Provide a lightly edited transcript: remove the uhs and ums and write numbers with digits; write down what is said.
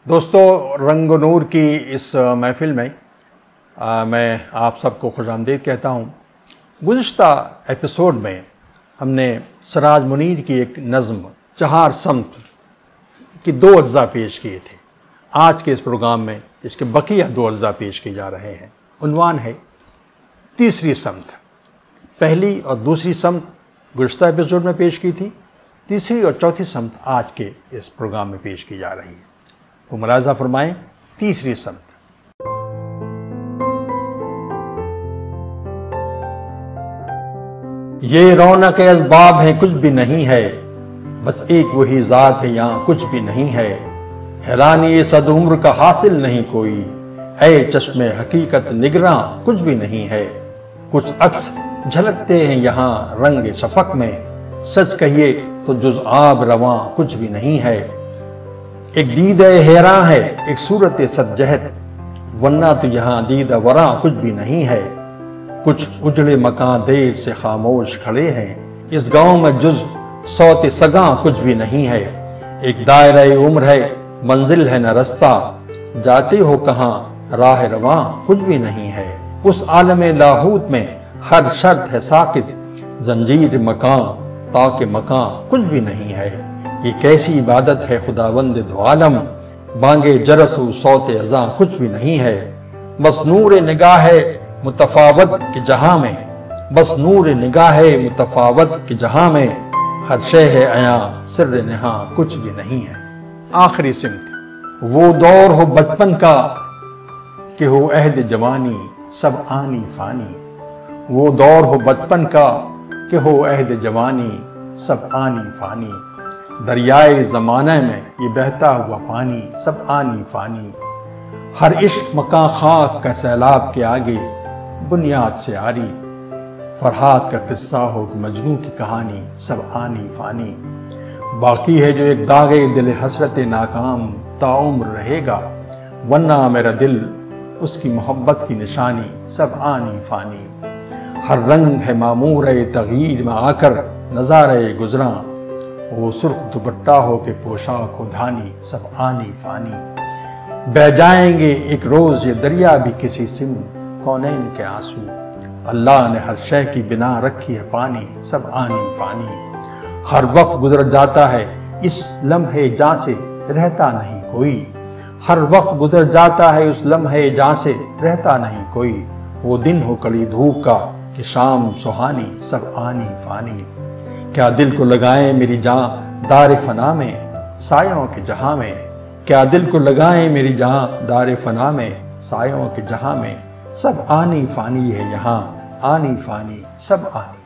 دوستو، رنگ و نور کی اس محفل میں میں آپ سب کو خوش آمدید کہتا ہوں۔ گزشتہ ایپیسوڈ میں ہم نے سراج منیر کی ایک نظم چہار سمت کی 2 اجزاء پیش کیے تھے۔ آج کے اس پروگرام میں اس کے بقیہ 2 اجزاء پیش کیے جا رہے ہیں۔ عنوان ہے تیسری سمت۔ پہلی اور دوسری سمت گزشتہ ایپیسوڈ میں پیش کی تھی، تیسری اور چوتھی سمت آج کے اس پروگرام میں پیش کی جا رہی ہے۔ تو ملاحظہ فرمائیں، تیسری سمت۔ یہ رونق اسباب ہیں کچھ بھی نہیں ہے، بس ایک وہی ذات ہے یہاں کچھ بھی نہیں ہے۔ حیرانی صد عمر کا حاصل نہیں کوئی، اے چشم حقیقت نگراں کچھ بھی نہیں ہے۔ کچھ عکس جھلکتے ہیں یہاں رنگ شفق میں، سچ کہیے تو جز آب رواں کچھ بھی نہیں ہے۔ ایک دید حیراں ہے ایک صورت صد جہت، ورنہ تو یہاں دید وراں کچھ بھی نہیں ہے۔ کچھ اجڑے مکان دیر سے خاموش کھڑے ہیں، اس گاؤں میں جز صوت سگاں کچھ بھی نہیں ہے۔ ایک دائرہ عمر ہے منزل ہے نہ رستہ، جاتے ہو کہاں راہ رواں کچھ بھی نہیں ہے۔ اس عالم لاہوت میں ہر شرط ہے ساکت، زنجیر مکان تاکہ مکان کچھ بھی نہیں ہے۔ یہ کیسی عبادت ہے خداوند دو عالم، بانگے جرس و صوت اذاں کچھ بھی نہیں ہے۔ بس نور نگاہ ہے متفاوت کے جہاں میں، بس نور نگاہ ہے متفاوت کے جہاں میں، ہر شے ہے عیاں سر نہاں کچھ بھی نہیں ہے۔ آخری سمت۔ وہ دور ہو بچپن کا کہ ہو عہد جوانی، سب آنی فانی۔ وہ دور ہو بچپن کا کہ ہو عہد جوانی، سب آنی فانی۔ دریائے زمانہ میں یہ بہتا ہوا پانی، سب آنی فانی۔ ہر عشق مکان خاک کا سیلاب کے آگے بنیاد سے آری۔ فرحات کا قصہ ہو مجنوں کی کہانی، سب آنی فانی۔ باقی ہے جو ایک داغے دل حسرت ناکام تاعمر رہے گا، ورنہ میرا دل اس کی محبت کی نشانی، سب آنی فانی۔ ہر رنگ ہے معمور تغییر میں آ کر نظارہ گزراں، وہ سرخ دوپٹہ ہو کے پوشاک ہو دھانی، سب آنی فانی۔ بہہ جائیں گے ایک روز یہ دریا بھی کسی سم، کونین کے آنسو۔ اللہ نے ہر شے کی بنا رکھی ہے پانی، سب آنی فانی۔ ہر وقت گزر جاتا ہے اس لمحے جاں سے رہتا نہیں کوئی، ہر وقت گزر جاتا ہے اس لمحے جاں سے رہتا نہیں کوئی۔ وہ دن ہو کڑی دھوپ کا کہ شام سہانی، سب آنی فانی۔ کیا دل کو لگائیں میری جاں دار فنا میں، سایوں کے جہاں میں۔ کیا دل کو لگائیں میری جاں دار فنا میں، سایوں کے جہاں میں۔ سب آنی فانی ہے یہاں، آنی فانی، سب آنی۔